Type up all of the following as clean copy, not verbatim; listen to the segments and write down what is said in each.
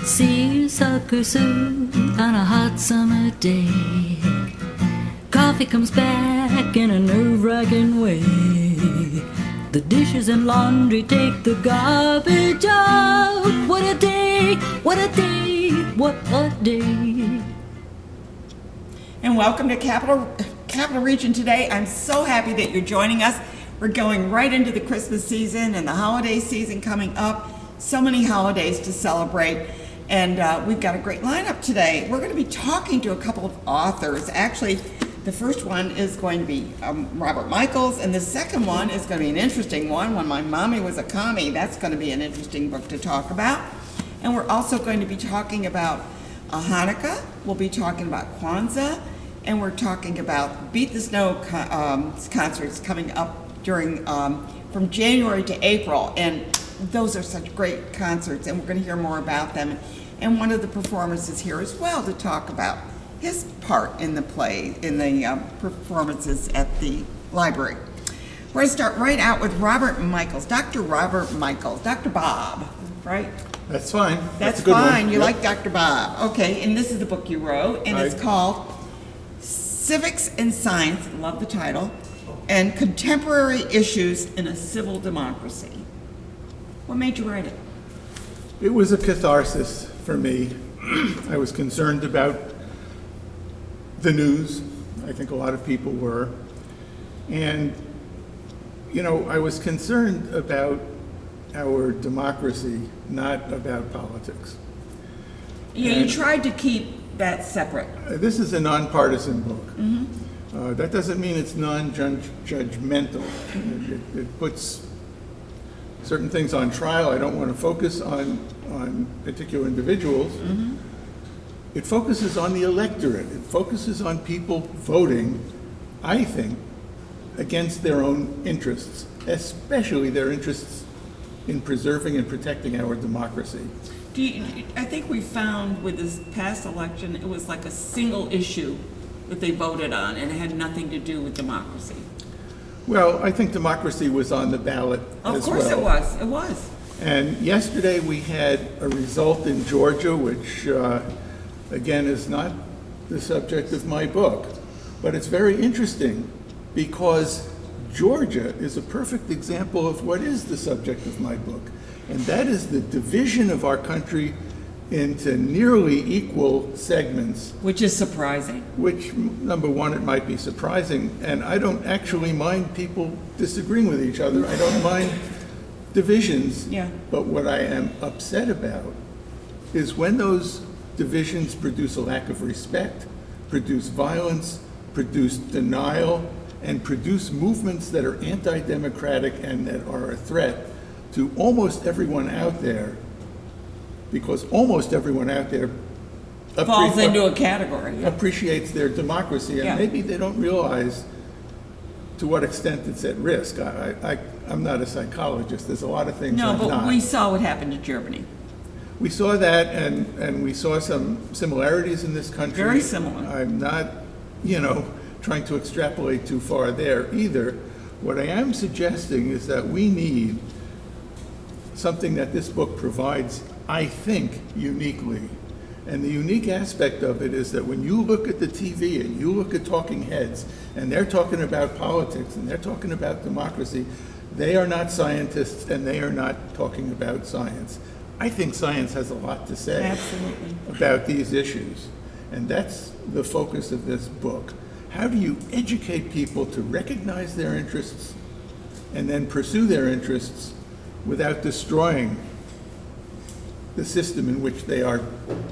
See sucker soup on a hot summer day. Coffee comes back in a nerve-wracking way. The dishes and laundry take the garbage out. What a day, what a day, what a day. And welcome to Capital Region today. I'm so happy that you're joining us. We're going right into the Christmas season and the holiday season coming up. So many holidays to celebrate. And we've got a great lineup today. We're going to be talking to a couple of authors. Actually, the first one is going to be Robert Michaels, and the second one is going to be an interesting one. When My Mommy Was a Commie, that's going to be an interesting book to talk about. And we're also going to be talking about Hanukkah. We'll be talking about Kwanzaa, and we're talking about Beat the Snow concerts coming up during from January to April. And those are such great concerts, and we're going to hear more about them. And one of the performers is here as well to talk about his part in the play, in the performances at the library. We're going to start right out with Robert Michaels, Dr. Robert Michaels, Dr. Bob, right? That's fine. That's a good fine. one. You Yep. like Dr. Bob. Okay, and this is the book you wrote, and it's called Civics and Science, love the title, and Contemporary Issues in a Civil Democracy. What made you write it? It was a catharsis for me. I was concerned about the news. I think a lot of people were. And, you know, I was concerned about our democracy, not about politics. You tried to keep that separate. This is a nonpartisan book. Mm-hmm. That doesn't mean it's non-judgmental. It puts certain things on trial. I don't want to focus on particular individuals. Mm-hmm. It focuses on the electorate. It focuses on people voting, I think, against their own interests, especially their interests in preserving and protecting our democracy. I think we found with this past election, it was like a single issue that they voted on, and it had nothing to do with democracy. Well, I think democracy was on the ballot as well. Of course it was. It was. And yesterday we had a result in Georgia, which, again, is not the subject of my book. But it's very interesting because Georgia is a perfect example of what is the subject of my book. And that is the division of our country into nearly equal segments. Which is surprising. Which, number one, it might be surprising, and I don't actually mind people disagreeing with each other. I don't mind divisions. Yeah. But what I am upset about is when those divisions produce a lack of respect, produce violence, produce denial, and produce movements that are anti-democratic and that are a threat to almost everyone out there, because almost everyone out there falls into a category. Yeah. Appreciates their democracy, and maybe they don't realize to what extent it's at risk. I'm not a psychologist. There's a lot of things I'm not. No, but we saw what happened to Germany. We saw that, and we saw some similarities in this country. Very similar. I'm not, trying to extrapolate too far there either. What I am suggesting is that we need something that this book provides, I think, uniquely. And the unique aspect of it is that when you look at the TV and you look at talking heads, and they're talking about politics and they're talking about democracy, they are not scientists and they are not talking about science. I think science has a lot to say Absolutely. about these issues. And that's the focus of this book. How do you educate people to recognize their interests and then pursue their interests without destroying the system in which they are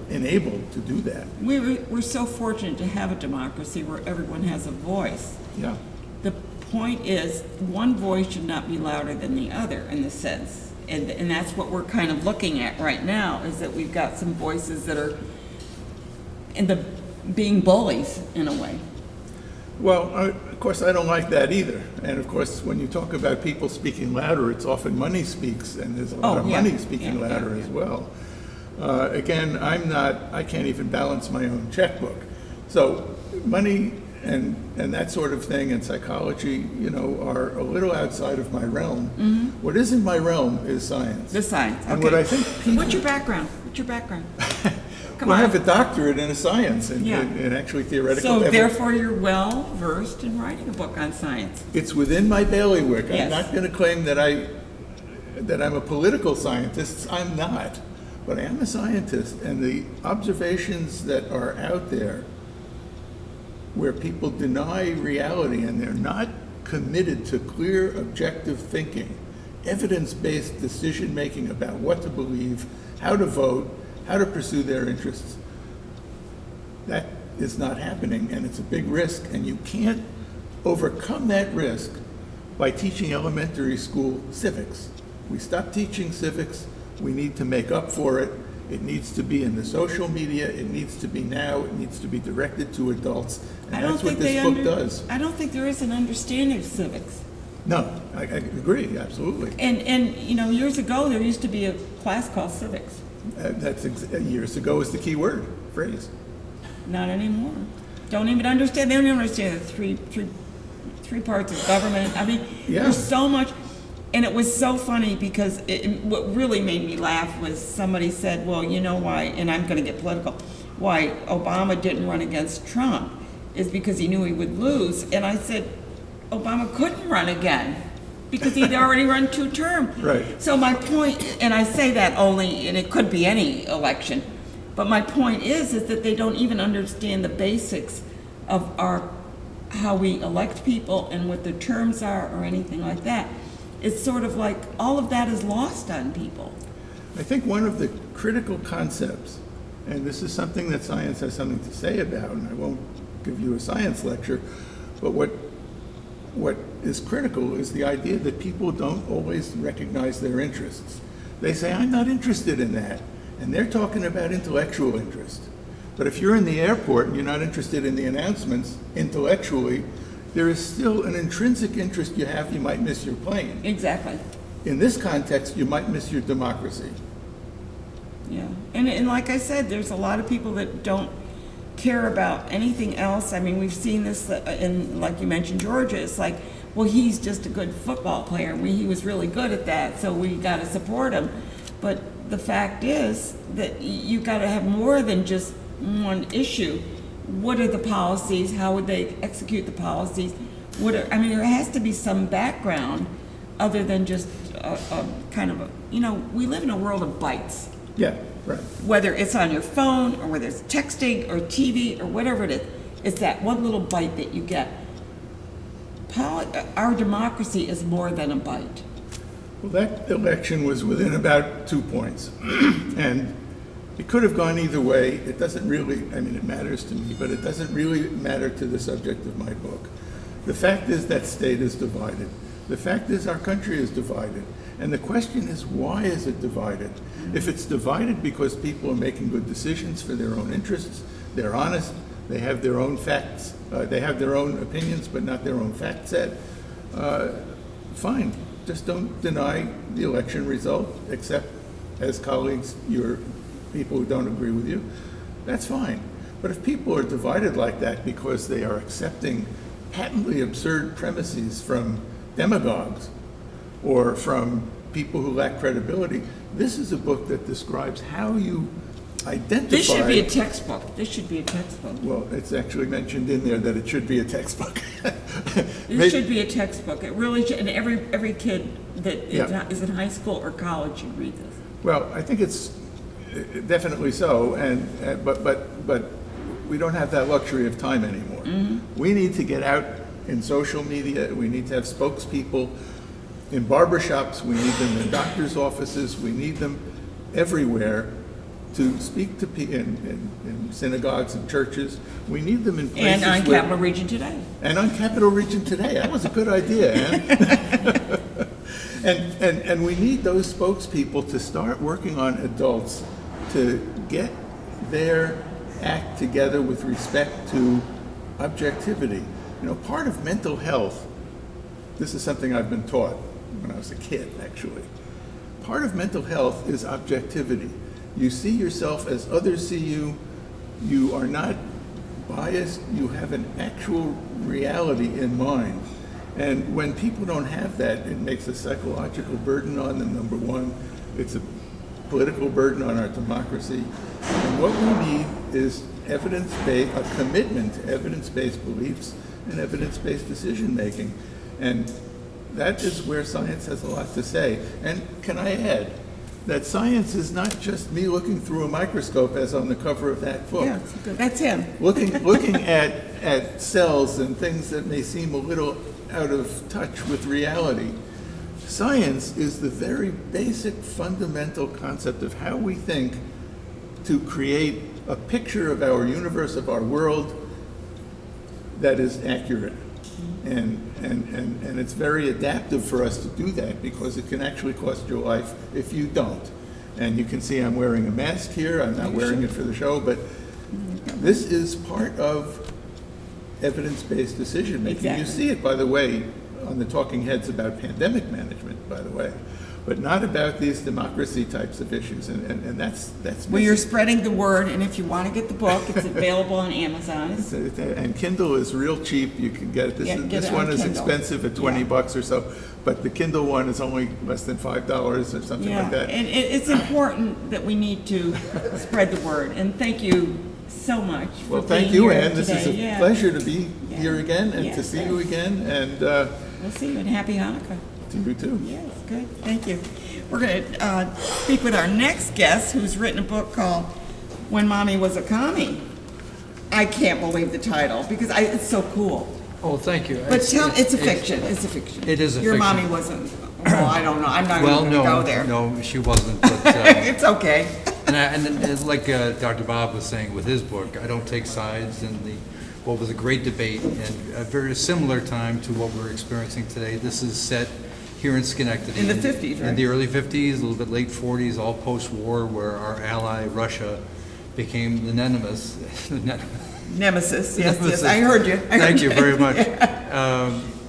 enabled to do that? We're so fortunate to have a democracy where everyone has a voice. Yeah. The point is, one voice should not be louder than the other in the sense. And that's what we're kind of looking at right now, is that we've got some voices that are being bullies in a way. Well, of course, I don't like that either. And of course, when you talk about people speaking louder, it's often money speaks, and there's a lot of money speaking louder as well. Again, I can't even balance my own checkbook. So money and that sort of thing and psychology, are a little outside of my realm. Mm-hmm. What is in my realm is science. The science, okay. And what I think people, What's your background? What's your background? Come Well, I on. have a doctorate in a science and, Yeah. and actually theoretical. So therefore, you're well versed in writing a book on science. It's within my bailiwick. Yes. I'm not going to claim that I'm a political scientist. I'm not, but I am a scientist, and the observations that are out there, where people deny reality and they're not committed to clear, objective thinking, evidence-based decision-making about what to believe, how to vote, how to pursue their interests. That is not happening, and it's a big risk, and you can't overcome that risk by teaching elementary school civics. We stopped teaching civics. We need to make up for it. It needs to be in the social media. It needs to be now. It needs to be directed to adults, and that's what this book does. I don't think there is an understanding of civics. No, I agree, absolutely. And you know, years ago, there used to be a class called civics. Years ago is the key word, phrase. Not anymore. Don't even understand. They don't even understand the three parts of government. I mean, Yeah. there's so much. And it was so funny because what really made me laugh was somebody said, well, you know why, and I'm going to get political, why Obama didn't run against Trump is because he knew he would lose. And I said, Obama couldn't run again because he'd already run 2 terms. Right. So my point, and I say that only, and it could be any election, but my point is that they don't even understand the basics of how we elect people and what their terms are or anything like that. It's sort of like all of that is lost on people. I think one of the critical concepts, and this is something that science has something to say about, and I won't give you a science lecture, but what is critical is the idea that people don't always recognize their interests. They say, I'm not interested in that, and they're talking about intellectual interest. But if you're in the airport and you're not interested in the announcements intellectually, there is still an intrinsic interest you have. You might miss your plane. Exactly. In this context, you might miss your democracy. Yeah. And like I said, there's a lot of people that don't care about anything else. I mean, we've seen this in, like you mentioned, Georgia. It's like, well, he's just a good football player. He was really good at that, so we got to support him. But the fact is that you got to have more than just one issue. What are the policies? How would they execute the policies? I mean, there has to be some background other than just a kind of a, you know, we live in a world of bytes. Yeah, right. Whether it's on your phone or whether it's texting or TV or whatever it is, it's that one little byte that you get. Our democracy is more than a byte. Well, that election was within about 2 points. And it could have gone either way. It doesn't really, I mean, it matters to me, but it doesn't really matter to the subject of my book. The fact is that state is divided. The fact is our country is divided. And the question is, why is it divided? If it's divided because people are making good decisions for their own interests, they're honest, they have their own facts, they have their own opinions, but not their own fact set, fine. Just don't deny the election result, except as colleagues, your people who don't agree with you. That's fine. But if people are divided like that because they are accepting patently absurd premises from demagogues or from people who lack credibility, this is a book that describes how you identify. This should be a textbook. This should be a textbook. Well, it's actually mentioned in there that it should be a textbook. This should be a textbook. It really should, and every kid that Yeah. is in high school or college should read this. Well, I think it's definitely so, but we don't have that luxury of time anymore. Mm-hmm. We need to get out in social media. We need to have spokespeople in barbershops. We need them in doctors' offices. We need them everywhere to speak to people in synagogues and churches. We need them in places. And on Capital Region Today. And on Capital Region Today. That was a good idea, Ann. And we need those spokespeople to start working on adults to get their act together with respect to objectivity. You know, part of mental health, this is something I've been taught when I was a kid, actually. Part of mental health is objectivity. You see yourself as others see you. You are not biased. You have an actual reality in mind. And when people don't have that, it makes a psychological burden on them, number one. It's a political burden on our democracy. And what we need is evidence-based, a commitment to evidence-based beliefs and evidence-based decision-making. And that is where science has a lot to say. And can I add that science is not just me looking through a microscope as on the cover of that book. Yeah, that's him. Looking at cells and things that may seem a little out of touch with reality. Science is the very basic fundamental concept of how we think to create a picture of our universe, of our world, that is accurate. And it's very adaptive for us to do that because it can actually cost your life if you don't. And you can see I'm wearing a mask here. I'm not wearing it for the show, but this is part of evidence-based decision making. Exactly. You see it, by the way, on the talking heads about pandemic management, by the way, but not about these democracy types of issues. And that's Well, you're missing. spreading the word, and if you want to get the book, it's available on Amazon. And Kindle is real cheap. You can get it. Yeah, get This it one on is Kindle. expensive at $20 Yeah. or so, but the Kindle one is only less than $5 or something Yeah, like that. and it's important that we need to spread the word, and thank you so much for Well, being thank you, here Ann. This is a today. Yeah. pleasure to be Yeah. here again and Yes, to see yes. you again, and We'll see you, and happy Hanukkah. to you too. Yes, good, thank you. We're going to speak with our next guest, who's written a book called When Mommy Was a Commie. I can't believe the title, because it's so cool. Oh, thank you. But it's a fiction, it's a fiction. It is a Your fiction. mommy wasn't, well, I don't know, I'm not even Well, going to go there. no, she wasn't. But, It's okay. and like Dr. Bob was saying with his book, I don't take sides in what was a great debate and a very similar time to what we're experiencing today. This is set here in Schenectady. In the 50s, right? In the early 50s, a little bit late 40s, all post-war, where our ally, Russia, became the nemesis. Nemesis, yes, Nemesis. yes, I heard you. Thank you very much.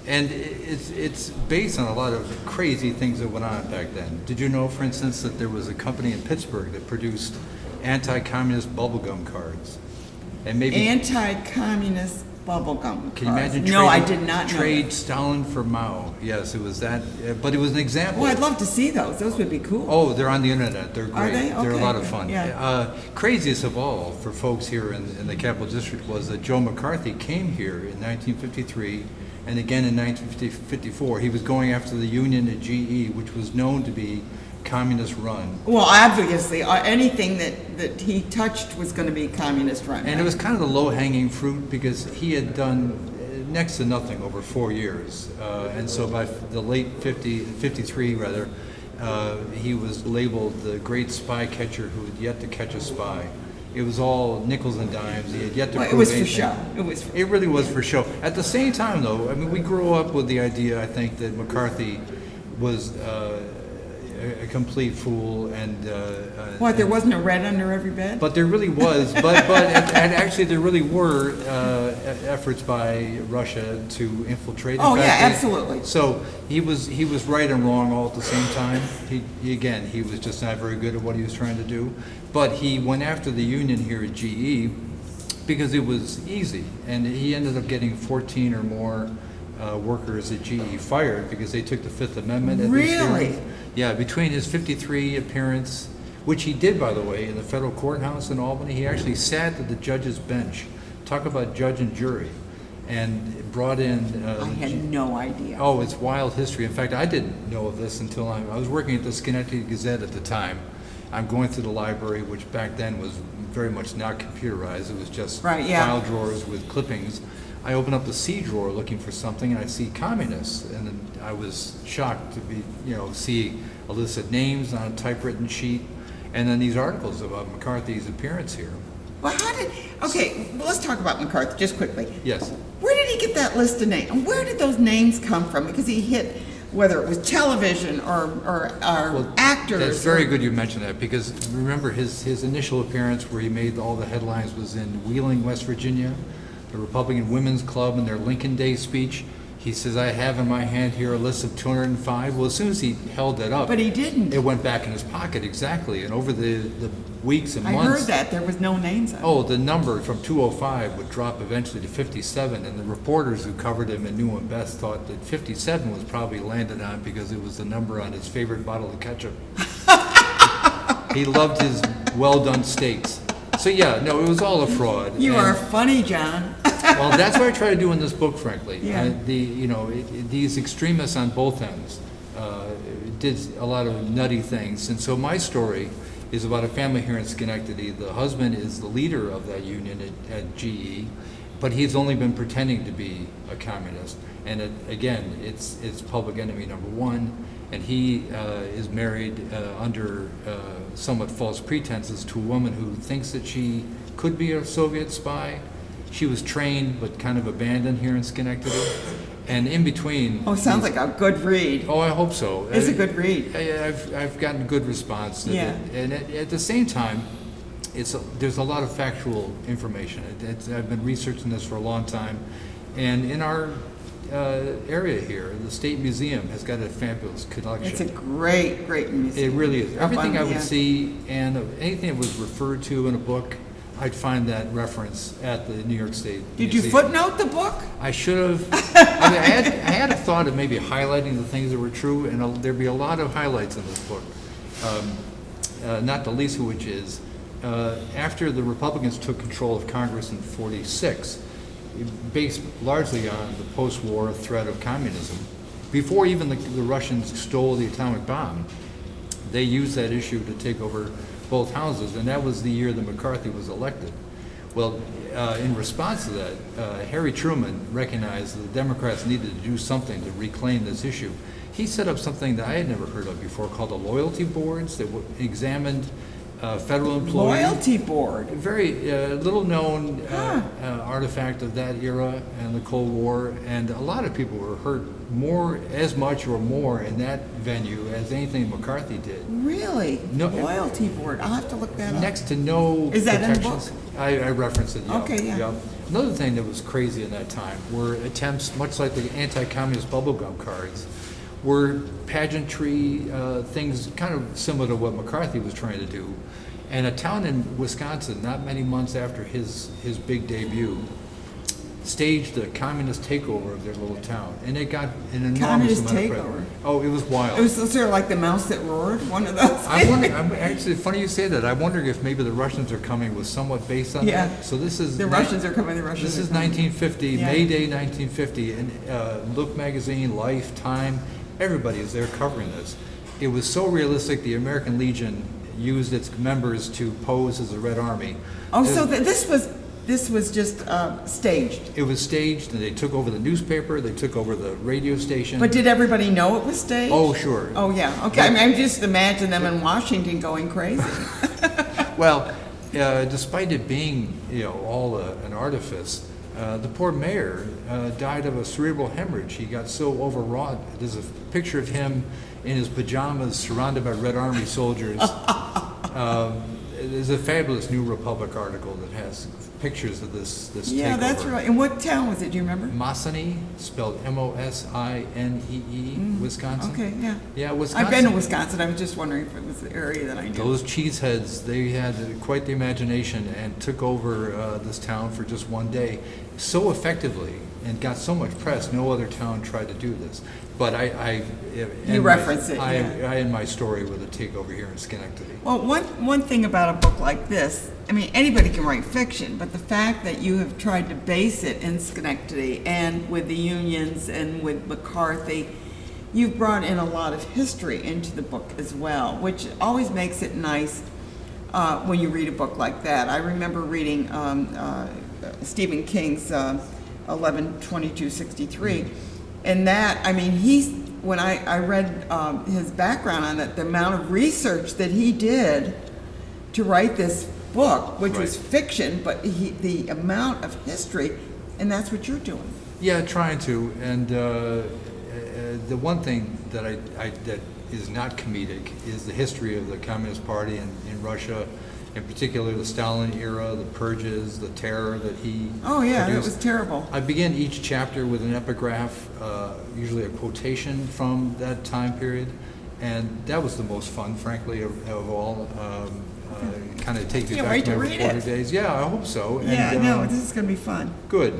And it's based on a lot of crazy things that went on back then. Did you know, for instance, that there was a company in Pittsburgh that produced anti-communist bubblegum cards? And maybe Anti-communist bubblegum. can you imagine? No, I did not know Trade that. Stalin for Mao. Yes, it was that. But it was an example. Oh, I'd love to see those. Those would be cool. Oh, they're on the internet. They're great. Are they? They're a Okay. lot of fun. Yeah. Craziest of all for folks here in the Capital District was that Joe McCarthy came here in 1953 and again in 1954. He was going after the union at GE, which was known to be communist run. Well, obviously, anything that he touched was going to be communist run. And it was kind of the low-hanging fruit because he had done next to nothing over 4 years. And so by the late 53 rather, he was labeled the great spy catcher who had yet to catch a spy. It was all nickels and dimes. He had yet to Well, it prove was for anything. show. It was. It really was for show. At the same time, though, I mean, we grew up with the idea, I think, that McCarthy was a complete fool and What? There wasn't a red under every bed. but there really was, and actually there really were efforts by Russia to infiltrate. In Oh, fact, yeah, absolutely. So he was right and wrong all at the same time. He was just not very good at what he was trying to do. But he went after the union here at GE because it was easy, and he ended up getting 14 or more workers at GE fired because they took the Fifth Amendment at these Really? hearings. Yeah, between his 53 appearance, which he did, by the way, in the federal courthouse in Albany, he actually sat at the judge's bench. Talk about judge and jury. And brought in... I had no idea. Oh, it's wild history. In fact, I didn't know of this until I was working at the Schenectady Gazette at the time. I'm going through the library, which back then was very much not computerized. It was just Right, yeah. file drawers with clippings. I open up the C drawer looking for something, and I see communists, and then I was shocked to see a list of names on a typewritten sheet, and then these articles about McCarthy's appearance here. Well, well, let's talk about McCarthy just quickly. Yes. Where did he get that list of names? And where did those names come from? Because he hit, whether it was television or actors. That's very good you mentioned that, because remember his initial appearance where he made all the headlines was in Wheeling, West Virginia, the Republican Women's Club in their Lincoln Day speech. He says, I have in my hand here a list of 205. Well, as soon as he held that up, But he didn't. it went back in his pocket, exactly. And over the weeks and I months, heard that there was no names on it. oh, the number from 205 would drop eventually to 57, and the reporters who covered him and knew him best thought that 57 was probably landed on because it was the number on his favorite bottle of ketchup. He loved his well-done steaks. So yeah, no, it was all a fraud. You And- are funny, John. Well, that's what I try to do in this book, frankly. Yeah. These extremists on both ends did a lot of nutty things. And so my story is about a family here in Schenectady. The husband is the leader of that union at GE, but he's only been pretending to be a communist. And again, it's public enemy number one. And he is married under somewhat false pretenses to a woman who thinks that she could be a Soviet spy. She was trained but kind of abandoned here in Schenectady. And in between... Oh, sounds like a good read. Oh, I hope so. It's a good read. I've gotten good response. Yeah. And at the same time, there's a lot of factual information. I've been researching this for a long time. And in our area here, the State Museum has got a fabulous collection. It's a great museum. It really is. Everything I would Yeah. see and anything that was referred to in a book, I'd find that reference at the New York State Did you Museum. footnote the book? I should have. I had a thought of maybe highlighting the things that were true, and there'd be a lot of highlights in this book. Not the least of which is, after the Republicans took control of Congress in '46, based largely on the post-war threat of communism, before even the Russians stole the atomic bomb, they used that issue to take over both houses, and that was the year that McCarthy was elected. Well, in response to that, Harry Truman recognized that the Democrats needed to do something to reclaim this issue. He set up something that I had never heard of before called the loyalty boards that examined federal employees. Loyalty board. A very little known artifact of that era and the Cold War, and a lot of people were hurt as much or more in that venue as anything McCarthy did. Really? No. Loyalty board. I'll have to look that up. Next to no Is that in the book? protections. I referenced it, yeah. Okay, yeah. Another thing that was crazy in that time were attempts, much like the anti-communist bubblegum cards, were pageantry things kind of similar to what McCarthy was trying to do. And a town in Wisconsin, not many months after his big debut, staged a communist takeover of their little town, and it got an enormous Communist amount of takeover? credit. Oh, it was wild. It was sort of like the mouse that roared, one of those. I'm actually, funny you say that. I'm wondering if maybe the Russians are coming was somewhat based on Yeah. that. So this is The Russians are coming, the Russians This are is coming. 1950, Yeah. May Day 1950, and Look magazine, Life, Time, everybody is there covering this. It was so realistic. The American Legion used its members to pose as the Red Army. Oh, so this was just staged. It was staged, and they took over the newspaper. They took over the radio station. But did everybody know it was staged? Oh, sure. Oh, yeah. Okay. I mean, I just imagine them in Washington going crazy. Well, despite it being, all an artifice, the poor mayor died of a cerebral hemorrhage. He got so overwrought. There's a picture of him in his pajamas, surrounded by Red Army soldiers. There's a fabulous New Republic article that has pictures of this Yeah, takeover. that's right. And what town was it? Do you remember? Mosinee, spelled Mosinee, Wisconsin. Okay, yeah. Yeah, Wisconsin. I've been to Wisconsin. I was just wondering if it was the area that I knew. Those cheeseheads, they had quite the imagination and took over this town for just one day so effectively and got so much press. No other town tried to do this. But You reference it, yeah. I end my story with a takeover here in Schenectady. Well, one thing about a book like this, I mean, anybody can write fiction, but the fact that you have tried to base it in Schenectady and with the unions and with McCarthy, you've brought in a lot of history into the book as well, which always makes it nice when you read a book like that. I remember reading Stephen King's 11/22/63, and that, I mean, when I read his background on it, the amount of research that he did to write this book, which was Right. fiction, but the amount of history, and that's what you're doing. Yeah, trying to. And the one thing that that is not comedic is the history of the Communist Party in Russia, in particular the Stalin era, the purges, the terror that he Oh yeah, produced. it was terrible. I begin each chapter with an epigraph, usually a quotation from that time period, and that was the most fun, frankly, of all. Kind of takes me Can't back wait to to my read reporter it. days. Yeah, I hope so. Yeah, And, no, this is going to be fun. Good.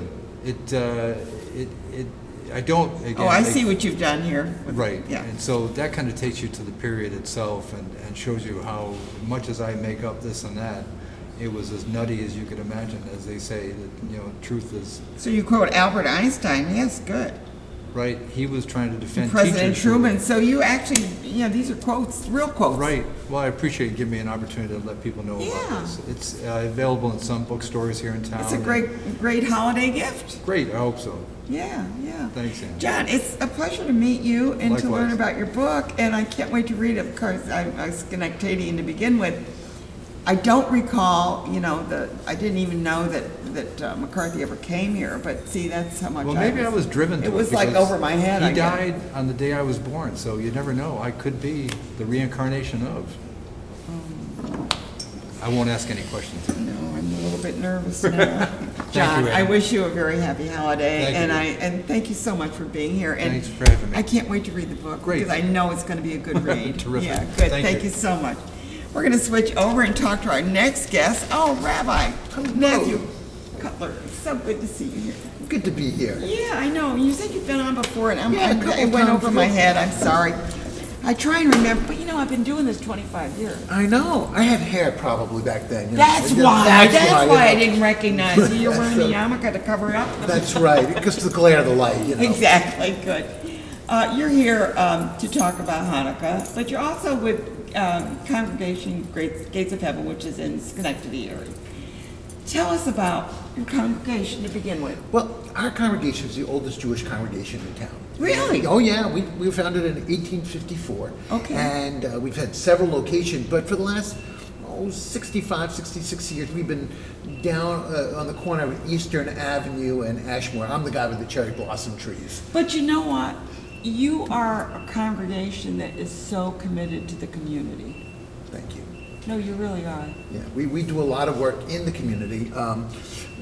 I don't, again. Oh, I see what you've done here. Right, Yeah. and so that kind of takes you to the period itself and shows you how much as I make up this and that, it was as nutty as you could imagine, as they say, that, truth is, So you quote Albert Einstein. Yes, good. right? He was trying to defend President teachers. Truman. So you actually, these are quotes, real quotes. Right, well, I appreciate you giving me an opportunity to let people know Yeah. about this. It's available in some bookstores here in town. It's a great holiday gift. Great, I hope so. Yeah, yeah. Thanks, Ann. John, it's a pleasure to meet you and to Likewise. learn about your book, and I can't wait to read it. Of course, I'm a Schenectadian to begin with. I don't recall, I didn't even know that McCarthy ever came here, but see, that's how much Well, maybe I was driven to it. It was like because over my head, I He guess. died on the day I was born, so you never know. I could be the reincarnation of. I won't ask any questions. No, I'm a little bit nervous now. John, you, I Ann. wish you a very happy holiday, Thank you. and thank you so much for being here. And Thanks for having me. I can't wait to read the book Great. because I know it's going to be a good read. Terrific. Yeah, good. Thank Thank you. you so much. We're going to switch over and talk to our next guest. Oh, Rabbi Matthew Cutler. It's so good to see you here. Good to be here. Yeah, I know. You said you've been on before, and Yeah, a couple it went times over my ago. head. I'm sorry. I try and remember, but I've been doing this 25 years. I know. I had hair probably back then. That's Yeah, why. That's why I you know. didn't recognize you. You're wearing the yarmulke to cover it up. That's right. Because of the glare of the light, Exactly. Good. You're here to talk about Hanukkah, but you're also with Congregation Gates of Heaven, which is in Schenectady area. Tell us about your congregation to begin with. Well, our congregation is the oldest Jewish congregation in town. Really? Oh, yeah. We were founded in 1854. Okay. And we've had several locations, but for the last 65, 66 years, we've been down on the corner of Eastern Avenue and Ashmore. I'm the guy with the cherry blossom trees. But you know what? You are a congregation that is so committed to the community. Thank you. No, you really are. Yeah, we do a lot of work in the community.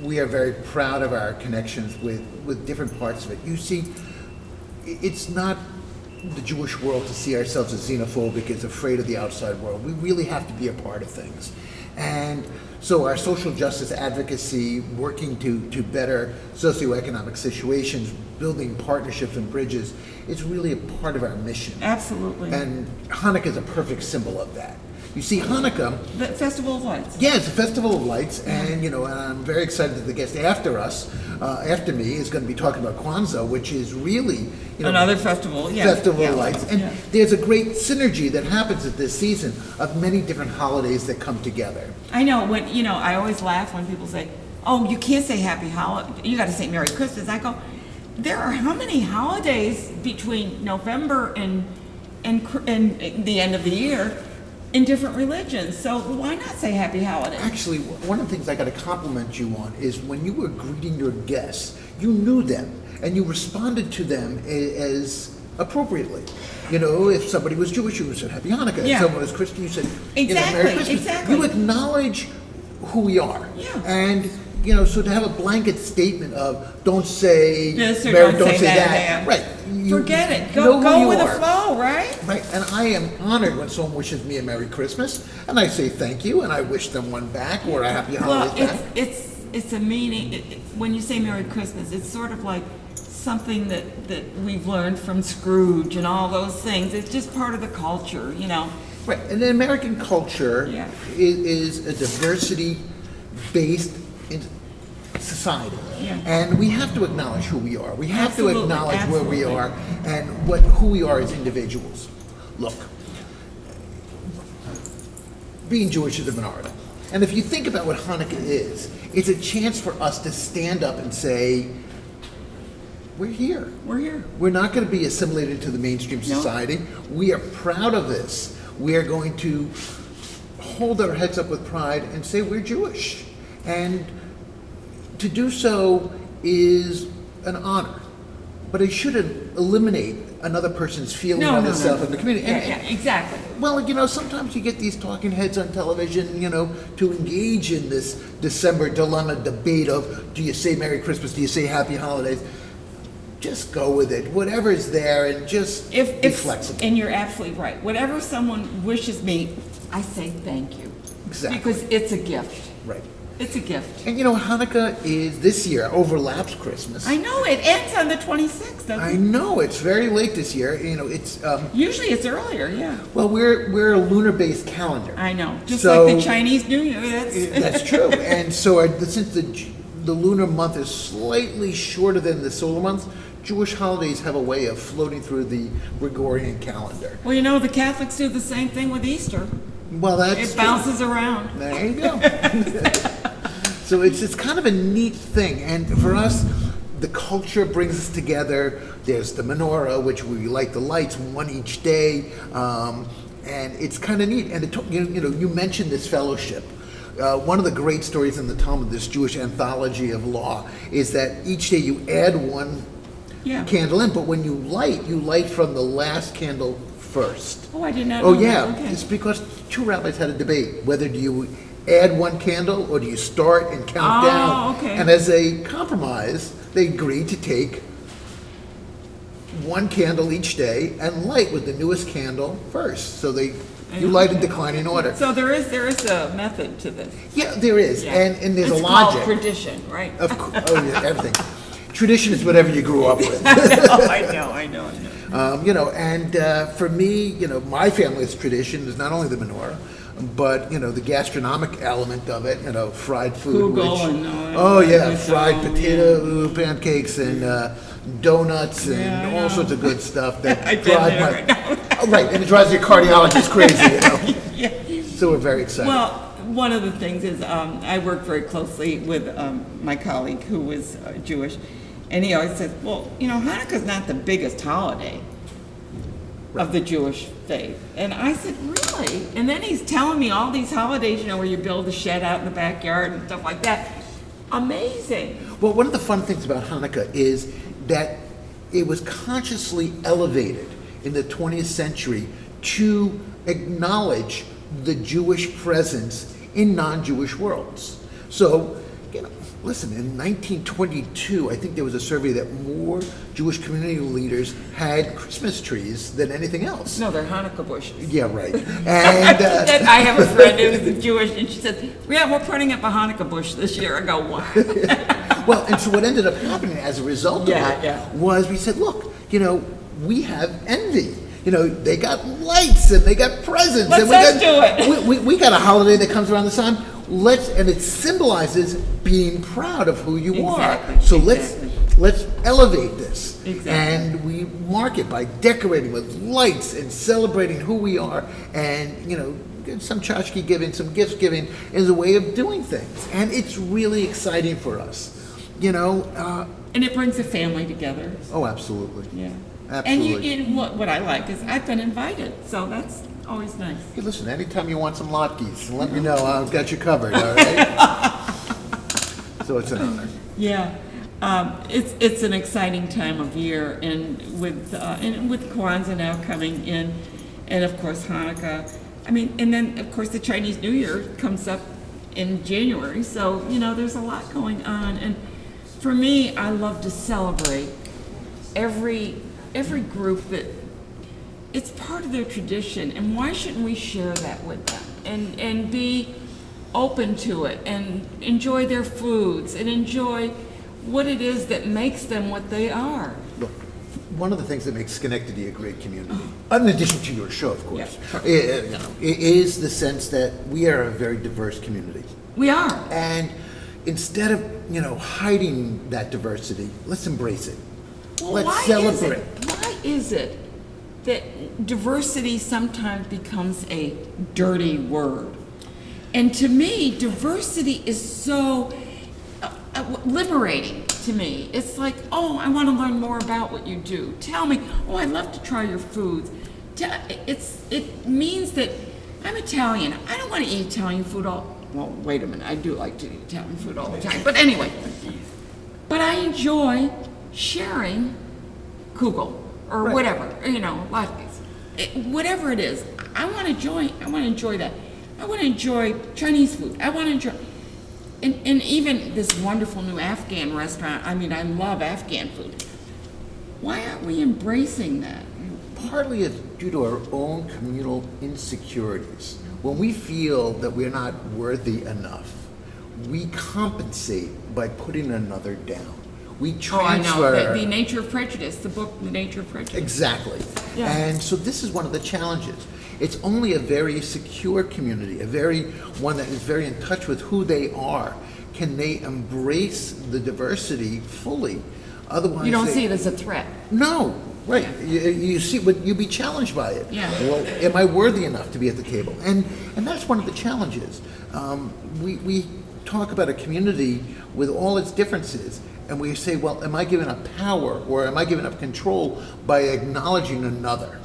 We are very proud of our connections with different parts of it. You see, it's not the Jewish world to see ourselves as xenophobic, as afraid of the outside world. We really have to be a part of things. And so our social justice advocacy, working to better socioeconomic situations, building partnerships and bridges, is really a part of our mission. Absolutely. And Hanukkah is a perfect symbol of that. You see, Hanukkah, The Festival of Lights. yeah, it's a festival of lights, and and I'm very excited that the guest after me, is going to be talking about Kwanzaa, which is really Another festival, yeah. festival Yeah. of lights. And Yeah. there's a great synergy that happens at this season of many different holidays that come together. I know when I always laugh when people say, "Oh, you can't say Happy Holiday. You got to say Merry Christmas." I go, "There are how many holidays between November and the end of the year in different religions? So why not say Happy Holiday?" Actually, one of the things I got to compliment you on is when you were greeting your guests, you knew them and you responded to them as appropriately. If somebody was Jewish, you said Happy Hanukkah. Yeah. If someone was Christian, you said Exactly, Merry Christmas. exactly. You acknowledge who we are. Yeah. And so to have a blanket statement of don't say This or Merry, don't say that. right? Forget it. know who Go you with the are. flow, right? Right, and I am honored when someone wishes me a Merry Christmas, and I say thank you, and I wish them one back or a Happy Well, Holidays back. it's a meaning. When you say Merry Christmas, it's sort of like something that we've learned from Scrooge and all those things. It's just part of the culture, Right, and the American culture Yeah. is a diversity-based society. Yeah. And we have to acknowledge who we are. We have Absolutely, to acknowledge where we absolutely. are and who we are as individuals. Look, being Jewish is a minority. And if you think about what Hanukkah is, it's a chance for us to stand up and say, we're here. We're here. We're not going to be assimilated to the mainstream No. society. We are proud of this. We are going to hold our heads up with pride and say we're Jewish. And to do so is an honor. But it shouldn't eliminate another person's feeling of itself in the community. Yeah, exactly. Well, sometimes you get these talking heads on television, to engage in this December dilemma debate of, do you say Merry Christmas, do you say Happy Holidays? Just go with it, whatever's there, and just be flexible. And you're absolutely right. Whatever someone wishes me, I say thank you. Exactly. Because it's a gift. Right. It's a gift. And Hanukkah is this year overlaps Christmas. I know, it ends on the 26th, doesn't I it? know it's very late this year. It's Usually it's earlier, yeah. well, we're a lunar-based calendar. I know, just So- like the Chinese New Year, That's true. And so since the lunar month is slightly shorter than the solar month, Jewish holidays have a way of floating through the Gregorian calendar. Well, the Catholics do the same thing with Easter. Well, that's It bounces around. There you go. So it's kind of a neat thing, and for us, the culture brings us together. There's the menorah, which we light the lights, one each day, and it's kind of neat. And you mentioned this fellowship. One of the great stories in the Talmud, this Jewish anthology of law, is that each day you add one candle in, but when you light from the last candle first. Oh, I did not Oh know yeah, that. Okay. it's because two rabbis had a debate whether do you add one candle or do you start and count down. Okay. And as a compromise, they agreed to take one candle each day and light with the newest candle first. So you light in declining order. So there is a method to this. Yeah, there is, Yeah. and there's it's a logic. Called tradition, right? Of course, oh yeah, everything. Tradition is whatever you grew up with. I know. And for me, my family's tradition is not only the menorah, but the gastronomic element of it. Fried food. Kugel and fried so, potato pancakes and donuts and Yeah, I all know. sorts of good stuff that I've been drive there. right, and it drives your cardiologist crazy. Yeah. So we're very excited. Well, one of the things is I work very closely with my colleague who was Jewish, and he always says, well, Hanukkah's not the biggest holiday of the Jewish faith. And I said, really? And then he's telling me all these holidays, where you build a shed out in the backyard and stuff like that. Amazing. Well, one of the fun things about Hanukkah is that it was consciously elevated in the 20th century to acknowledge the Jewish presence in non-Jewish worlds. So, listen, in 1922, I think there was a survey that more Jewish community leaders had Christmas trees than anything else. No, they're Hanukkah bushes. Yeah, right. And I have a friend who's Jewish, and she says, yeah, we're putting up a Hanukkah bush this year. I go, wow. well, and so what ended up happening as a result of it Yeah. was we said, look, we have envy. They got lights and they got presents. Let's do it. We got a holiday that comes around this time. And it symbolizes being proud of who you Exactly, are. So exactly. let's elevate this. Exactly. And we mark it by decorating with lights and celebrating who we are. And, some tchotchke giving, some gifts giving is a way of doing things. And it's really exciting for us. And it brings the family together. Oh, absolutely. Yeah. Absolutely. And what I like is I've been invited, so that's always nice. Hey, listen, anytime you want some latkes, let me know. I've got you covered, all right? So it's an honor. Yeah. It's an exciting time of year, and with Kwanzaa now coming in, and of course Hanukkah. And then of course the Chinese New Year comes up in January. So there's a lot going on, and for me, I love to celebrate every group that it's part of their tradition, and why shouldn't we share that with them and be open to it and enjoy their foods and enjoy what it is that makes them what they are. Look, one of the things that makes Schenectady a great community, in addition to your show, of course, Yeah. is the sense that we are a very diverse community. We are. And instead of, hiding that diversity, let's embrace it. Well, Let's celebrate. Why is it that diversity sometimes becomes a dirty word? And to me, diversity is so liberating to me. It's like, oh, I want to learn more about what you do. Tell me, oh, I'd love to try your foods. It means that I'm Italian. I don't want to eat Italian food well, wait a minute. I do like to eat Italian food all the time. But anyway, but I enjoy sharing kugel or Right. whatever, latkes. Whatever it is, I want to enjoy that. I want to enjoy Chinese food. I want to enjoy, and even this wonderful new Afghan restaurant. I love Afghan food. Why aren't we embracing that? Partly it's due to our own communal insecurities. When we feel that we're not worthy enough, we compensate by putting another down. We Oh, I transfer. know, the Nature of Prejudice, the book, The Nature of Prejudice. Exactly. Yeah. And so this is one of the challenges. It's only a very secure community, one that is very in touch with who they are. Can they embrace the diversity fully? Otherwise, You don't see it as a threat. No, right. You see, but you'd be challenged by it. Yeah. Well, am I worthy enough to be at the table? And that's one of the challenges. We talk about a community with all its differences, and we say, well, am I giving up power or am I giving up control by acknowledging another?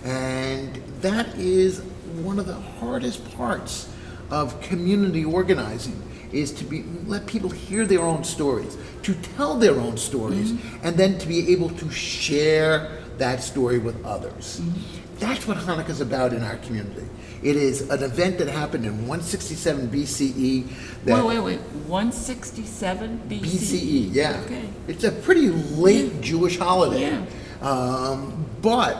And that is one of the hardest parts of community organizing, is to let people hear their own stories, to tell their own stories, and then to be able to share that story with others. That's what Hanukkah is about in our community. It is an event that happened in 167 BCE. Wait. 167 BCE? BCE, yeah. Okay. It's a pretty late Jewish holiday. Yeah. But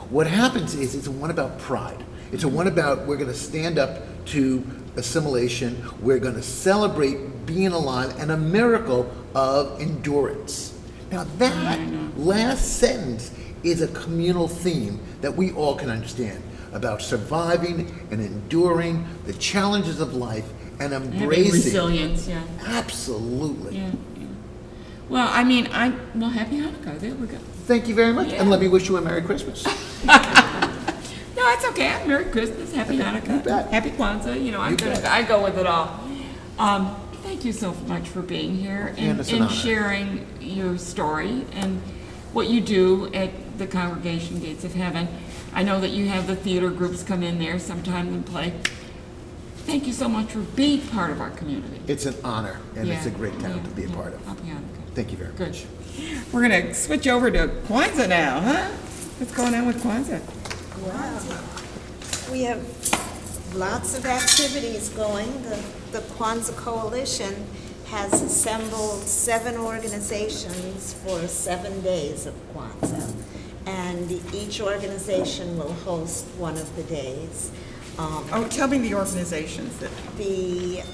what happens is it's one about pride. It's a one about we're going to stand up to assimilation. We're going to celebrate being alive and a miracle of endurance. Now that last sentence is a communal theme that we all can understand about surviving and enduring the challenges of life and Having embracing resilience, yeah. Absolutely. Yeah. Well, I mean, well, happy Hanukkah. There we go. Thank you very much, Yeah. and let me wish you a Merry Christmas. No, it's okay. Merry Christmas, Happy Hanukkah, You bet. Happy Kwanzaa. You know, bet. I go with it all. Thank you so much for being here And it's an and honor. sharing your story and what you do at the Congregation Gates of Heaven. I know that you have the theater groups come in there sometime and play. Thank you so much for being part of our community. It's an honor, and it's a Yeah, great town yeah, to be a yeah. part of. Happy Hanukkah. Thank you very much. Good. We're going to switch over to Kwanzaa now, huh? What's going on with Kwanzaa? Wow. We have lots of activities going. The Kwanzaa Coalition has assembled 7 organizations for 7 days of Kwanzaa. And each organization will host one of the days. Oh, tell me the organizations that...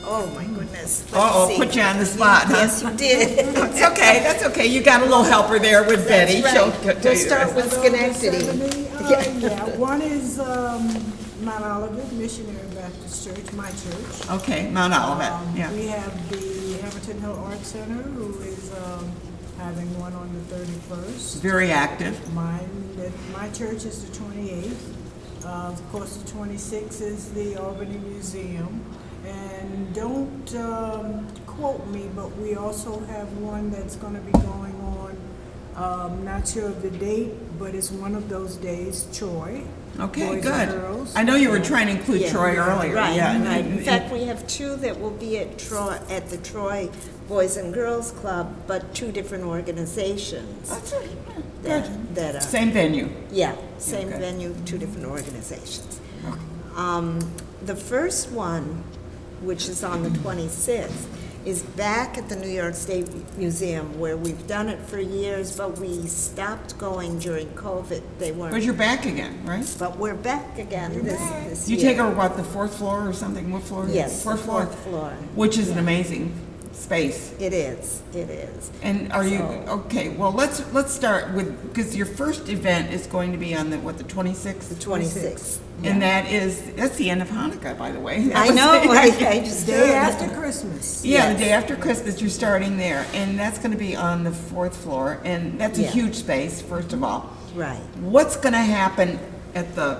Oh my goodness. Let's Uh-oh, see. put you on the spot, huh? Yes, you did. It's okay, that's okay. You got a little helper there with Betty. That's She'll right. tell you We'll the start rest. with Schenectady. Yeah, one is Mount Olivet Missionary Baptist Church, my church. Okay, Mount Olivet, yeah. We have the Hamilton Hill Art Center, who is having one on the 31st. Very active. My church is the 28th. Of course, the 26th is the Albany Museum. And don't quote me, but we also have one that's going to be going on. Not sure of the date, but it's one of those days, Troy. Okay, Boys good. and girls. I know you were trying to include Yeah, Troy earlier. Right, Yeah, right. In fact, we have 2 that will be at the Troy Boys and Girls Club, but 2 different organizations That's it. that are. Same venue. Yeah, same Okay. venue, 2 different organizations. The first one, which is on the 26th, is back at the New York State Museum, where we've done it for years, but we stopped going during COVID. They But weren't, you're back again, right? but we're back again this You year. take over, what, the 4th floor or something? What floor? Yes, the 4th floor. 4th floor. Which is an amazing space. It is, it is. And are you, So- okay, well, let's start with, because your first event is going to be on the 26th? The 26th. And that's the end of Hanukkah, by the way. That I was- know, I just Day heard. after Christmas. Yeah, Yes. the day after Christmas, you're starting there, and that's going to be on the 4th floor, and that's a Yeah. huge space, first of all. Right, What's going to happen at the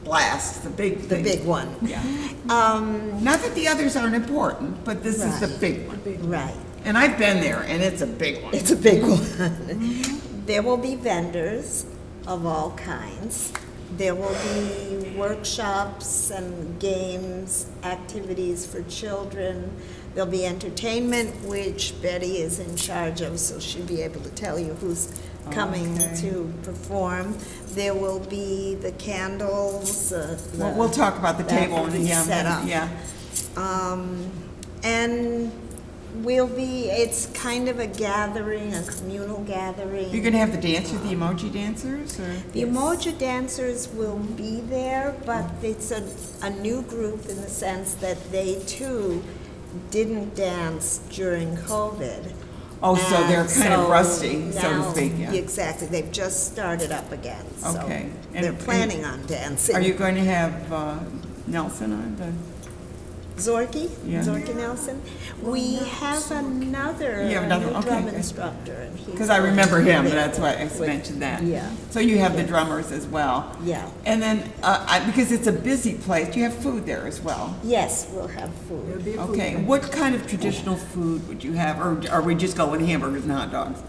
blast, the big the thing? big one. Yeah. Not that the others aren't important, but this is the Right. big one. Right. And I've been there, and it's a big one. It's a big one. There will be vendors of all kinds. There will be workshops and games, activities for children. There'll be entertainment, which Betty is in charge of, so she'll be able to tell you who's coming to perform. There will be the candles. We'll talk about the that table will and be set up. yeah. And it's kind of a gathering, a communal gathering. You're going to have the dancers, the emoji dancers, or? The emoji dancers will be there, but it's a new group in the sense that they too didn't dance during COVID. Oh, so they're And kind of so rusty, so to now- speak, yeah. Exactly, they've just started up again, so Okay. And- they're planning on dancing. Are you going to have Nelson on the? Zorky? Yeah. Zorky Nelson? We have another You have another- new okay, drum good. instructor, and he's. Because I remember him, there that's why I with- mentioned that. Yeah. So you have the Yeah. drummers as well. Yeah. And then, because it's a busy place, you have food there as well. Yes, we'll have There'll food. be a food Okay, truck. what kind of traditional food would you have, or are we just going hamburgers and hot dogs?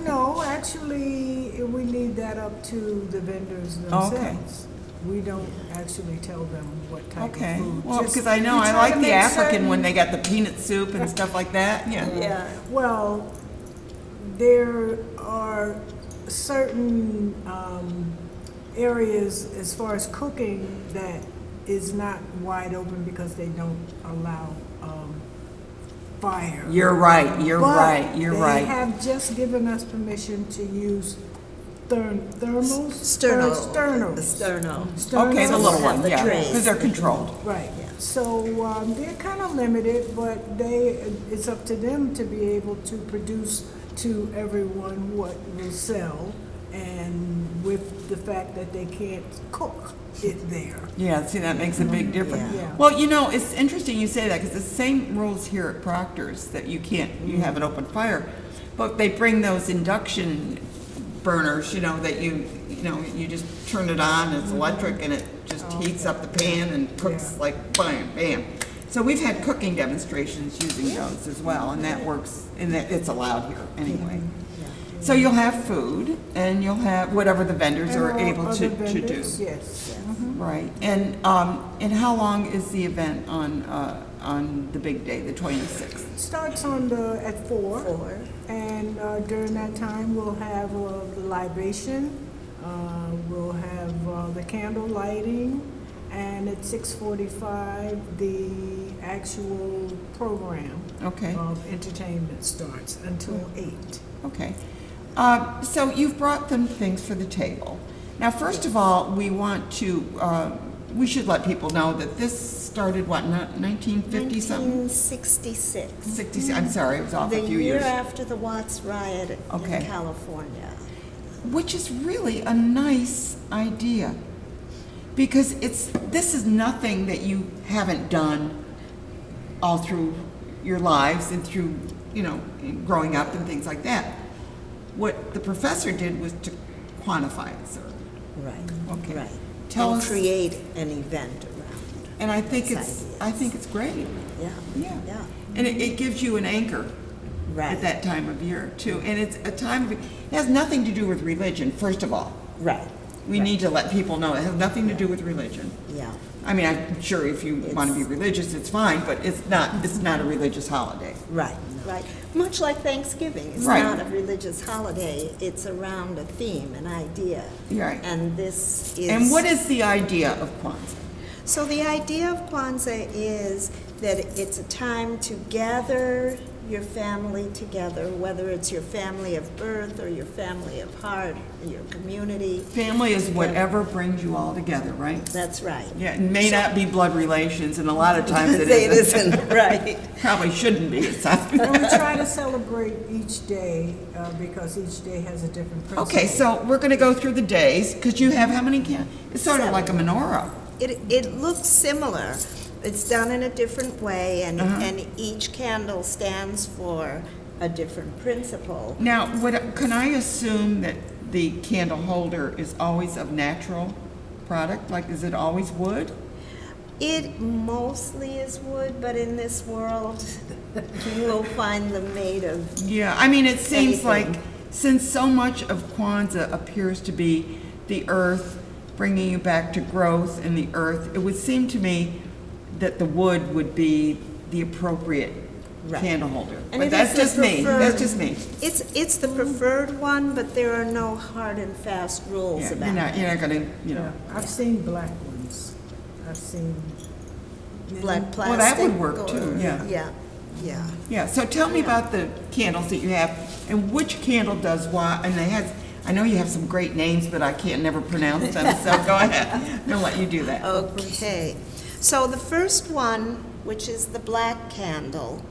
No, actually, we leave that up to the vendors Okay. themselves. We don't actually tell them what type of Okay, food. well, Just- because I know, we I try like to the make African when certain- they got the peanut soup and stuff like that, yeah. Yeah. Well, there are certain areas as far as cooking that is not wide open because they don't allow fire. You're right, you're But right, you're they right. have just given us permission to use thermals? Sterno. Sternos. The sterno. Okay, the Sternos. little one, the yeah, trays. because they're controlled. Right, so they're kind of limited, but it's up to them to be able to produce to everyone what will sell, and with the fact that they can't cook it there. Yeah, see, that makes a big difference. Yeah. Well, you know, it's interesting you say that, because the same rules here at Proctor's, that you can't, you have an open fire, but they bring those induction burners, you know, that you just turn it on, it's electric, and it just heats up the pan and cooks Yeah. like bam, bam. So we've had cooking demonstrations using those as well, and that works, and it's allowed here anyway. So you'll have food, and you'll have whatever the vendors And are all able other to do. vendors, yes. Right, and how long is the event on the big day, the 26th? Starts at 4. 4. And during that time, we'll have the libation, we'll have the candle lighting, and at 6:45, the actual program Okay, of entertainment starts until 8. okay. So you've brought them things for the table. Now, first of all, we want to, we should let people know that this started, what, 1950 something? 1966. 60, I'm sorry, it was off The a few year years. after the Watts riot Okay. in California. Which is really a nice idea, because this is nothing that you haven't done all through your lives and through, growing up and things like that. What the professor did was to quantify it, sir. Right. Okay. Right. Tell And us- create an event around And I think Nice it's great. it. Yeah. Yeah. Yeah. And it gives you an anchor Right. at that time of year too. And it's a time it has nothing to do with religion, first of all. Right. We need to let people know it has nothing to do with religion. Yeah. I mean, I'm sure if you want to be religious, it's fine, but it's not a religious holiday. Right. Right. Much like Thanksgiving, it's Right. not a religious holiday. It's around a theme, an idea. Right. And this is. And what is the idea of Kwanzaa? So the idea of Kwanzaa is that it's a time to gather your family together, whether it's your family of birth or your family of heart, your community. Family is whatever brings you all together, right? That's right. Yeah, it may not be blood relations, and a lot of times it It isn't. isn't, right. Probably shouldn't be. It sounds- And we try to celebrate each day because each day has a different principle. Okay, so we're going to go through the days, because you have how many It's sort of like a menorah. It looks similar. It's done in a different way, and each candle stands for a different principle. Now, can I assume that the candle holder is always of natural product? Like, is it always wood? It mostly is wood, but in this world, you will find them made of. Yeah, I mean, it seems Anything. like since so much of Kwanzaa appears to be the earth, bringing you back to growth in the earth, it would seem to me that the wood would be the appropriate Right. candle holder. And But it that's is the just me, preferred- that's just me. It's the preferred one, but there are no hard and fast rules Yeah, about it. you're not gonna, Yeah, I've seen black ones. I've seen. Black plastic. Well, that would work or- too, yeah. Yeah. Yeah, so tell me about the candles that you have, and which candle does what, and I know you have some great names, but I can't never pronounce them, so go ahead. I'm gonna let you do that. Okay. So the first one, which is the black candle,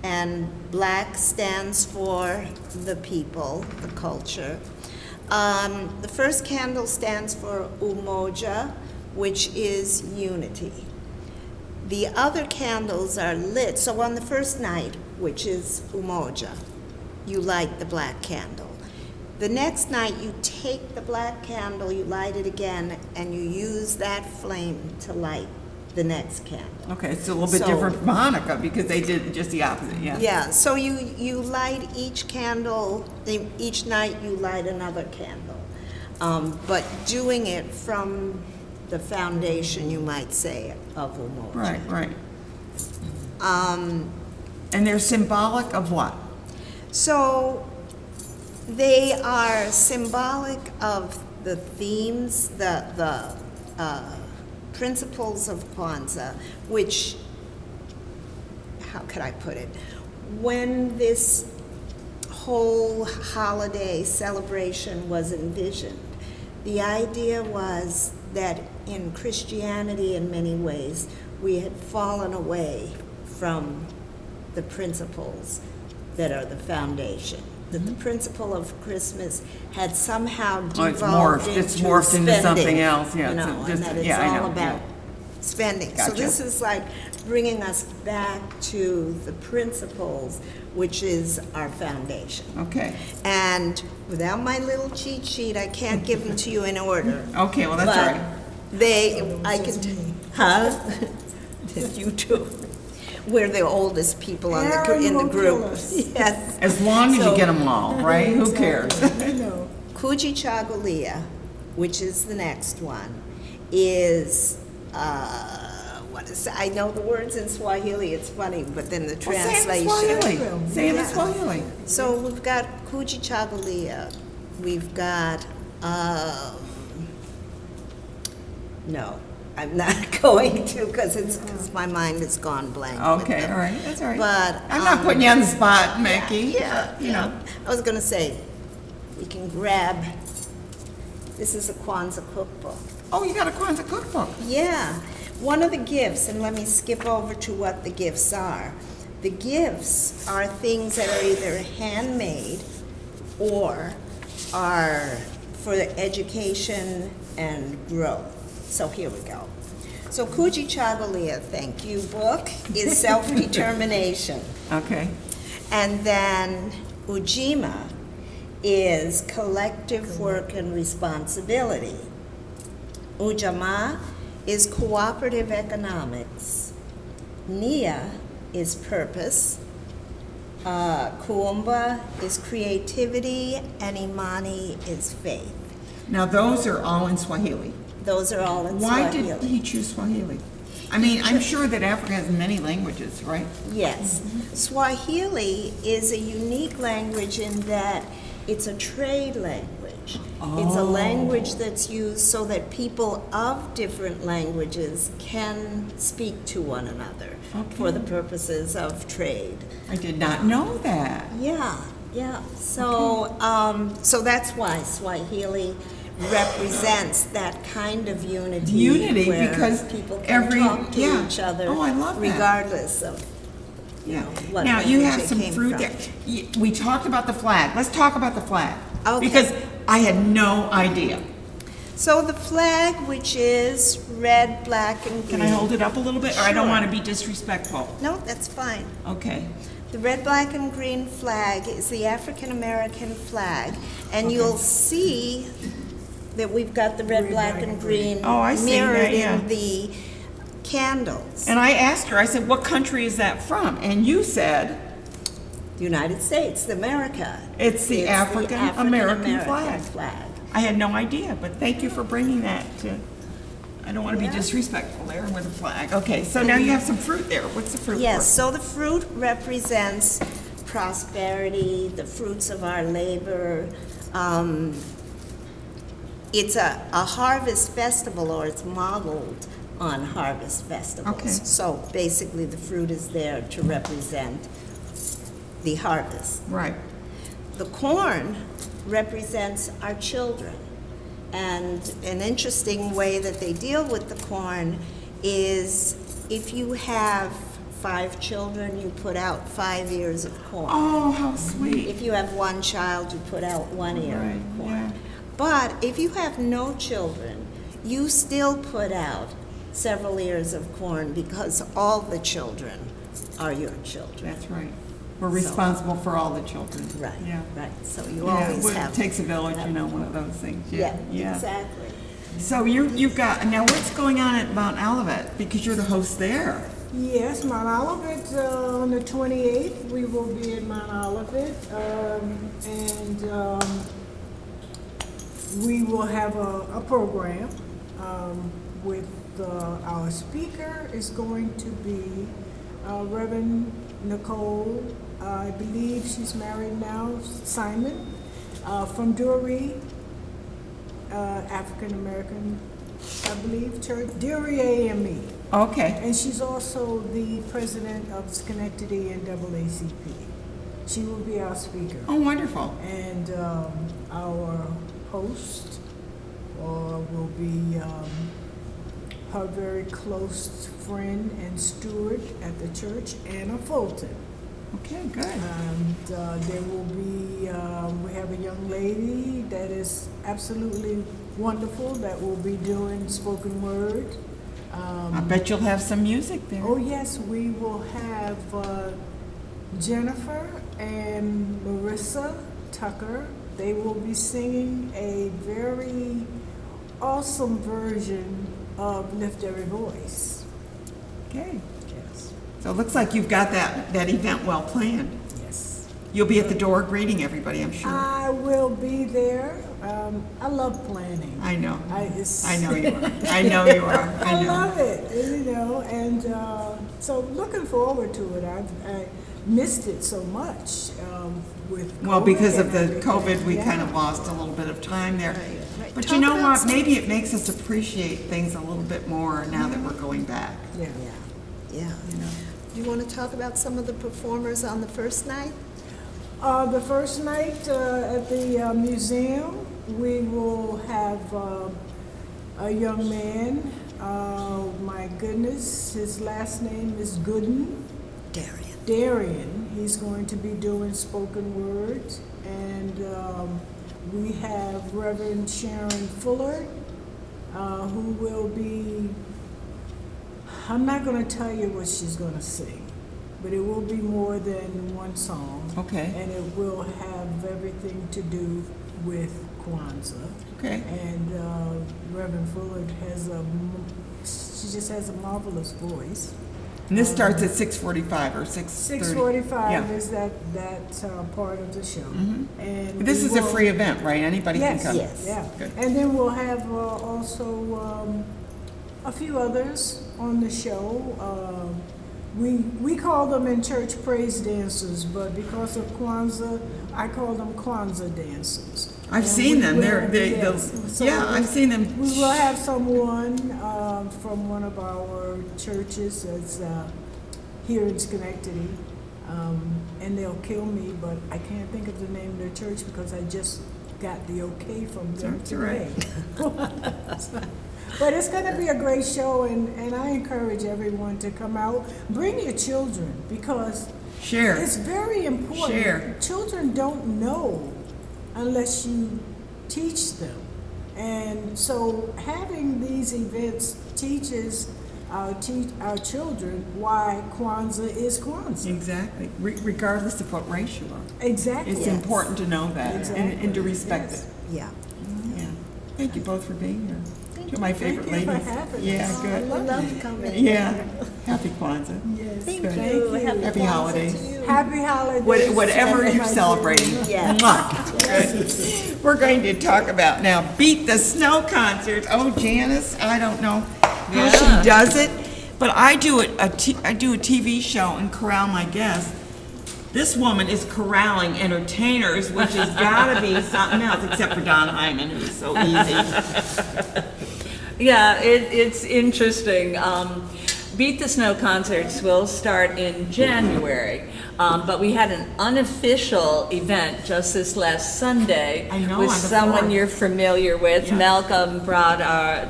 and black stands for the people, the culture. The first candle stands for umoja, which is unity. The other candles are lit. So on the first night, which is umoja, you light the black candle. The next night, you take the black candle, you light it again, and you use that flame to light the next candle. Okay, it's a little bit So- different from Hanukkah because they did just the opposite, yeah. Yeah, so you light each candle, each night you light another candle. But doing it from the foundation, you might say, of umoja. Right, right. And they're symbolic of what? So they are symbolic of the themes, the principles of Kwanzaa, which, how could I put it? When this whole holiday celebration was envisioned, the idea was that in Christianity, in many ways, we had fallen away from the principles that are the foundation. That the principle of Christmas had somehow devolved It's into morphed into spending, something else, yeah. you it's know, just- and that it's yeah, I all know, about yeah. spending. Gotcha. So this is like bringing us back to the principles, which is our foundation. Okay, And without my little cheat sheet, I can't give them to you in order. okay, well, that's all right. But I can, huh? You too. We're the oldest people in Aaron the will group. kill us. Yes. As long as you So- get them all, right? Who cares? I know. Kuji Chagulia, which is the next one, is, I know the words in Swahili, it's funny, but then the Well, say it in translation. Swahili. Say it in Yeah. Swahili. So we've got Kuji Chagulia, we've got, no, I'm not going to, because my mind has gone blank with Okay, them. all right, that's all right. But, I'm not putting you on the spot, yeah, Miki. yeah, You know, I was gonna say, we can grab, this is a Kwanzaa cookbook. oh, you got a Kwanzaa cookbook. Yeah, one of the gifts, and let me skip over to what the gifts are. The gifts are things that are either handmade or are for education and growth. So here we go. So Kuji Chagulia, thank you, book, is self-determination. Okay, And then Ujima is collective work and responsibility. Ujamaa is cooperative economics. Nia is purpose. Kuumba is creativity, and Imani is faith. now those are all in Swahili. Those are all in Why Swahili. did he choose Swahili? I mean, I'm sure that Africa has many languages, right? Yes. Swahili is a unique language in that it's a trade language. It's a language that's used so that people of different languages can speak to one another for the purposes of trade. I did not know that. Yeah, yeah. So, so that's why Swahili represents that kind of unity. Unity, where because people can every- talk to yeah. each other Oh, I love that. regardless of, Yeah. what Now, you language have it some came fruit from. there. We talked about the flag. Let's talk about the flag. Okay. Because I had no idea. So the flag, which is red, black, and green. Can I hold it up a little bit? Or I don't Sure. want to be disrespectful. No, that's fine. Okay. The red, black, and green flag is the African-American flag, and you'll see that we've got the red, black, and green Oh, I see that, mirrored yeah. in the candles. And I asked her, I said, what country is that from? And you said, The United States, America. It's the African-American African-American flag. I had no idea, but thank you for bringing that to, I don't want to be Yeah. disrespectful there with a flag. Okay, so now you have some fruit there. What's the fruit Yes, for? so the fruit represents prosperity, the fruits of our labor. It's a harvest festival, or it's modeled on harvest festivals. Okay. So basically, the fruit is there to represent the harvest. Right. The corn represents our children. And an interesting way that they deal with the corn is if you have 5 children, you put out 5 ears of corn. Oh, how sweet. If you have 1 child, you put out 1 ear Right, of corn. yeah. But if you have no children, you still put out several ears of corn because all the children are your children. That's right. We're responsible for all the children. Right, Yeah. right. So you Yeah, always well, have. it takes a village, you know, one of those things. Yeah, Yeah. exactly. So you've got, now what's going on at Mount Olivet? Because you're the host there. Yes, Mount Olivet, on the 28th, we will be in Mount Olivet, and we will have a program with our speaker is going to be Reverend Nicole, I believe she's married now, Simon, from Dury, African American, I believe, church, Dury AME. Okay. And she's also the president of Schenectady NAACP. She will be our speaker. Oh, wonderful. And our host will be her very close friend and steward at the church, Anna Fulton. Okay, good. And there will be, we have a young lady that is absolutely wonderful that will be doing spoken word. I bet you'll have some music there. Oh, yes, we will have Jennifer and Marissa Tucker. They will be singing a very awesome version of Lift Every Voice. Okay. Yes. So it looks like you've got that event well planned. Yes. You'll be at the door greeting everybody, I'm sure. I will be there. I love planning. I know. I know you are. I know you are. I know. love it, you know, and so looking forward to it. I missed it so much with COVID. Well, because of the and everything. COVID, we Yeah. kind of lost a little bit of time there. Right. But Talk you know about what? some- Maybe it makes us appreciate things a little bit more now that we're going back. Yeah. Yeah. You know. Do you want to talk about some of the performers on the first night? The first night at the museum, we will have a young man. My goodness, his last name is Gooden. Darian. He's going to be doing spoken words. And we have Reverend Sharon Fuller, who will be, I'm not going to tell you what she's going to sing, but it will be more than one song. Okay. And it will have everything to do with Kwanzaa. Okay. And Reverend Fuller she just has a marvelous voice. And this starts at 6:45 or 6:30. 6:45 Yeah. is that part of the show. And This we is a will- free event, right? Anybody Yes, can come. Yes. yeah. Good. And then we'll have also a few others on the show. We call them in church praise dancers, but because of Kwanzaa, I call them Kwanzaa dancers. I've And seen we them. will- They're So yeah, I've seen them. We will have someone from one of our churches that's here in Schenectady, and they'll kill me, but I can't think of the name of their church because I just got the okay from them That's all right. today. But it's going to be a great show, and I encourage everyone to come out. Bring your children because Share. it's very important. Share. Children don't know unless you teach them. And so having these events teaches our children why Kwanzaa is Kwanzaa. Exactly. Regardless of what race you are. Exactly. It's Yes. important to know that and to respect Yes. it. Yeah. Yeah. Thank you both for being here. You're my favorite Thank you ladies. for having Yeah, us. good. I love coming. Yeah. Happy Kwanzaa. Yes. Thank Good. you. Happy holidays. to you. Happy holidays. Whatever to you're my celebrating. children. Yes. Mwah. Good. We're going to talk about now Beat the Snow concert. Oh, Janice, I don't know how Yeah. she does it, but I do a TV show and corral my guests. This woman is corralling entertainers, which has got to be something else, except for Don Hyman, who's so easy. Yeah, it's interesting. Beat the Snow concerts will start in January, but we had an unofficial event just this last Sunday I know, with on the someone 4th. you're familiar with. Yeah. Malcolm brought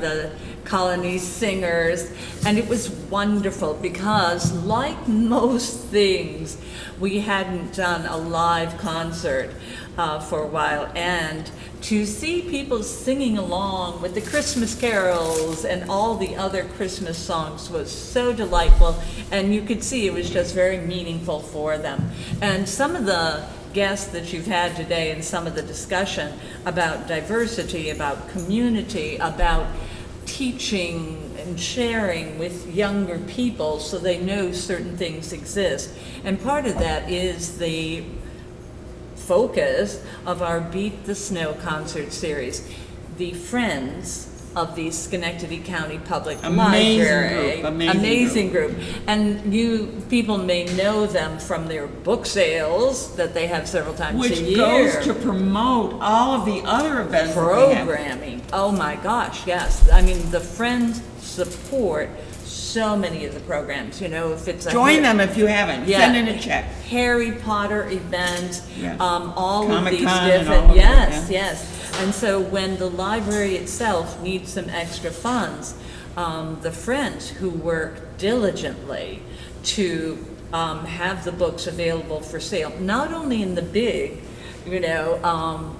the colony singers, and it was wonderful because, like most things, we hadn't done a live concert for a while, and to see people singing along with the Christmas carols and all the other Christmas songs was so delightful, and you could see it was just very meaningful for them. And some of the guests that you've had today and some of the discussion about diversity, about community, about teaching and sharing with younger people so they know certain things exist. And part of that is the focus of our Beat the Snow concert series. The Friends of the Schenectady County Public Library. Amazing group. And you people may know them from their book sales that they have several times a year. Which goes to promote all of the other events that they have. Programming. Oh my gosh, yes. I mean, the Friends support so many of the programs, you know, if it's a... Join them if you haven't. Yeah. Send in a check. Harry Potter events, Yes. all Comic-Con of these and different... all of it, Yes, yeah. yes. And so when the library itself needs some extra funds, the Friends who work diligently to have the books available for sale, not only in the big, you know,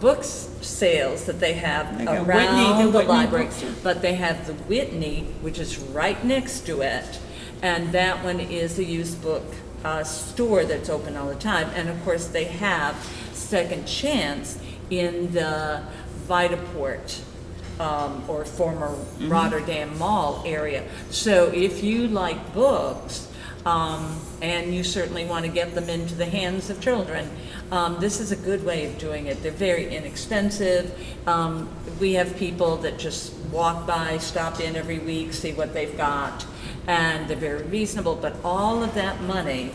books sales that they have Like a around the Whitney library, bookstore. but they have the Whitney, which is right next to it, and that one is a used book store that's open all the time. And of course, they have Second Chance in the Vitaport or former Rotterdam Mall area. So if you like books, and you certainly want to get them into the hands of children, this is a good way of doing it. They're very inexpensive. We have people that just walk by, stop in every week, see what they've got, and they're very reasonable, but all of that money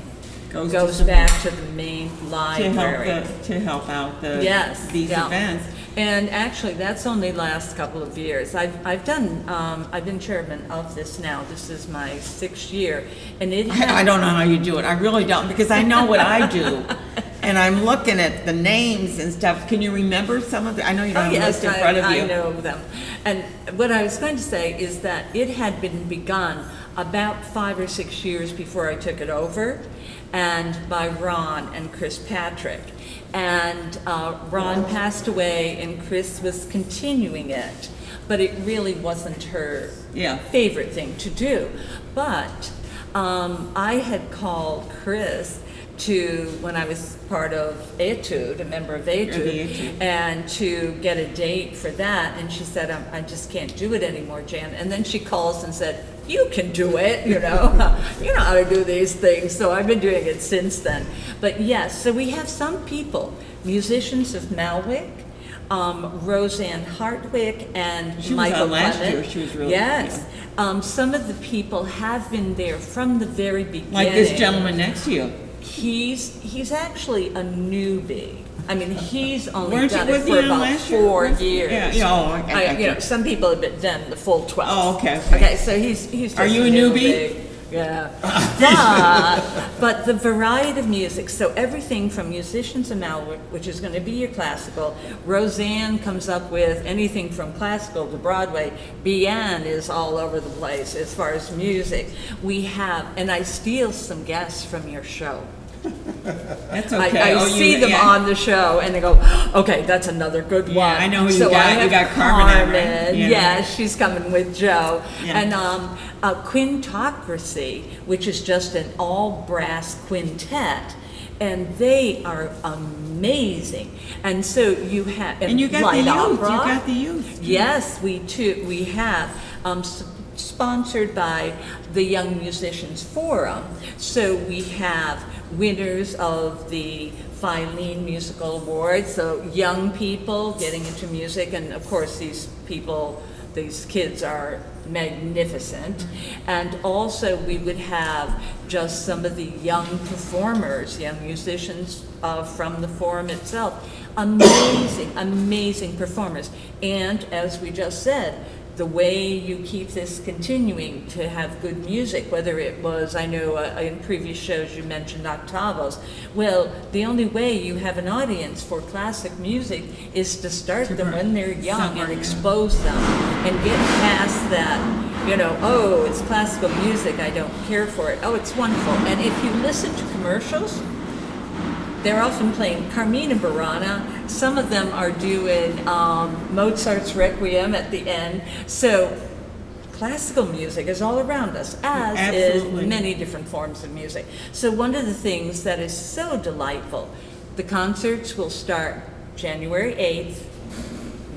goes back to the main library. To help out Yes, these yeah. events. And actually, that's only last couple of years. I've been chairman of this now. This is my 6th year, and it. I don't know how you do it. I really don't, because I know what I do. And I'm looking at the names and stuff. Can you remember some of the, I know you don't have a list in front of you. I know them. And what I was going to say is that it had been begun about 5 or 6 years before I took it over, and by Ron and Chris Patrick. And Ron passed away, and Chris was continuing it, but it really wasn't her favorite thing to do. But I had called Chris when I was part of Etude, a member of Etude, and to get a date for that, and she said, I just can't do it anymore, Jan. And then she calls and said, you can do it, you know, you know how to do these things. So I've been doing it since then. But yes, so we have some people, musicians of Malwick, Roseanne Hartwick and She was Michael on last Clement. year. She was really Yes. Some of the people have been there from the very beginning. Like this gentleman next to you. He's actually a newbie. I mean, he's only Weren't you done it with for me on about last year? 4 years. Yeah, okay. You know, some people have been done the full 12. Oh, okay. Okay, so he's just Are you a newbie? big. Yeah. But the variety of music, so everything from musicians of Malwick, which is going to be your classical. Roseanne comes up with anything from classical to Broadway. Bian is all over the place as far as music. We have, and I steal some guests from your show. That's okay. I see them on the show, and they go, "Okay, that's another good one." Yeah, I know who you so got. I have You got Carmen, right? Yeah. Yeah, she's coming with Joe, Yeah. and Quintocracy, which is just an all-brass quintet, and they are amazing. And so you have And you got light the youth. opera. You got the youth. Yes, we have. Sponsored by the Young Musicians Forum. So we have winners of the Filene Musical Awards, so young people getting into music, and of course these kids are magnificent. And also we would have just some of the young performers, young musicians from the forum itself. Amazing performers. And as we just said, the way you keep this continuing to have good music, whether it was, I know in previous shows you mentioned octavos. Well, the only way you have an audience for classic music is to start them when they're young and expose them and get past that oh, it's classical music, I don't care for it. Oh, it's wonderful. And if you listen to commercials, they're often playing Carmina Burana. Some of them are doing Mozart's Requiem at the end. So classical music is all around us, as Absolutely. is many different forms of music. So one of the things that is so delightful, the concerts will start January 8th,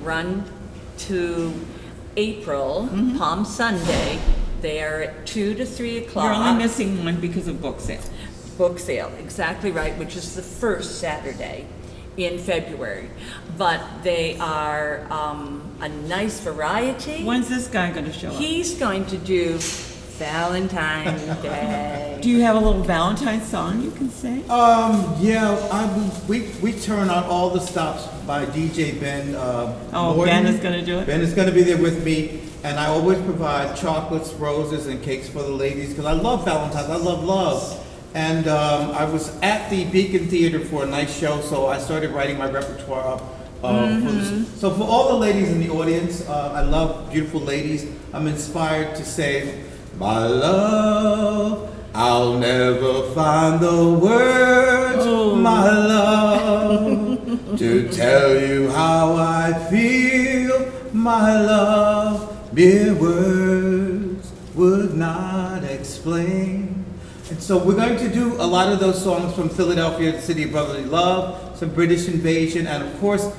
run to April, Palm Sunday. They are at 2 to 3 o'clock. You're only missing one because of book sale. Book sale, exactly right, which is the first Saturday in February. But they are a nice variety. When's this guy going to show up? He's going to do Valentine's Day. Do you have a little Valentine's song you can sing? We turn on all the stops by DJ Ben. Morton. Ben is going to do it? Ben is going to be there with me, and I always provide chocolates, roses, and cakes for the ladies because I love Valentine's. I love love. And I was at the Beacon Theater for a nice show, so I started writing my repertoire up. For this. So for all the ladies in the audience, I love beautiful ladies. I'm inspired to say, my love, I'll never find the words, my love, to tell you how I feel, my love, mere words would not explain. And so we're going to do a lot of those songs from Philadelphia, the city of brotherly love, some British invasion, and of course,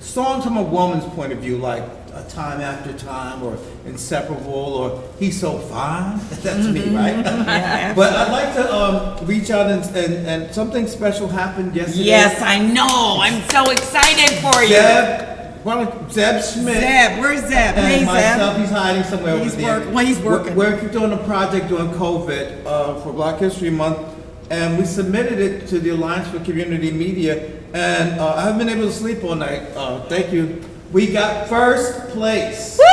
songs from a woman's point of view, like Time After Time, or Inseparable, or He's So Fine. That's me, right? Yeah, but I'd like to reach out and something special happened yesterday. Yes, I know. I'm so excited for you. Zeb Schmidt. Zeb, where's Zeb? And Hey, myself, Zeb. he's hiding somewhere over there. He's working. We're doing a project during COVID for Black History Month, and we submitted it to the Alliance for Community Media, and I haven't been able to sleep all night. Thank you. We got first place. We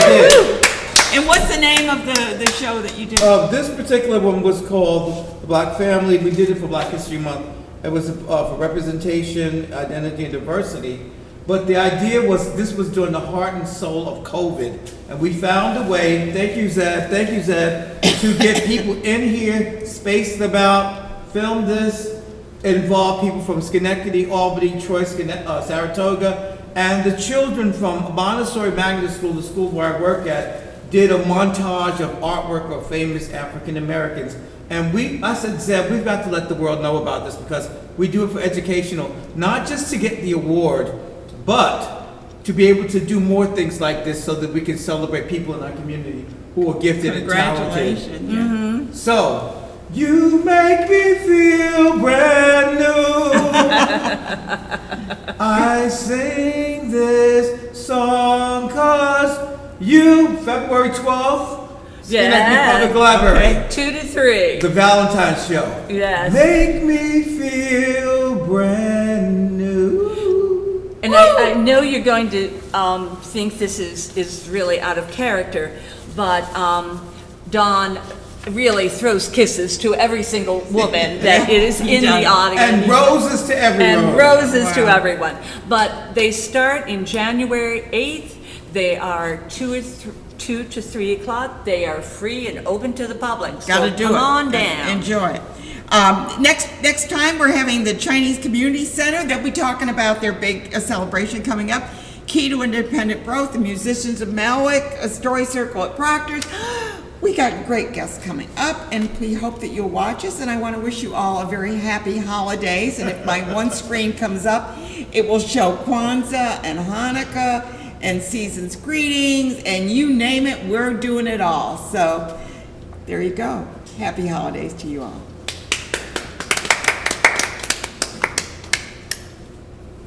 did. And what's the name of the show that you did? This particular one was called The Black Family. We did it for Black History Month. It was for representation, identity, and diversity. But the idea was this was during the heart and soul of COVID. And we found a way, thank you Zeb, to get people in here, spaced them out, film this, involve people from Schenectady, Albany, Troy, Saratoga, and the children from Montessori Magnet School, the school where I work at, did a montage of artwork of famous African Americans. And I said, Zeb, we've got to let the world know about this because we do it for educational, not just to get the award, but to be able to do more things like this so that we can celebrate people in our community who are gifted and talented. Congratulations. So, you make me feel brand new. I sing this song cause you, February 12th, Yeah. Public Library. 2 to 3. The Valentine's Show. Yes. Make me feel brand new. And I know you're going to think this is really out of character, but Don really throws kisses to every single woman that is in the audience. And roses to everyone. And roses to everyone. But they start in January 8th. They are 2 to 3 o'clock. They are free and open to the public. Gotta so do come it. on down. Enjoy it. Next time we're having the Chinese Community Center. They'll be talking about their big celebration coming up. Key to Independent Growth, the musicians of Malwick, a story circle at Proctor's. We got great guests coming up, and we hope that you'll watch us. And I want to wish you all a very happy holidays. And if my one screen comes up, it will show Kwanzaa and Hanukkah and season's greetings, and you name it, we're doing it all. So there you go. Happy holidays to you all.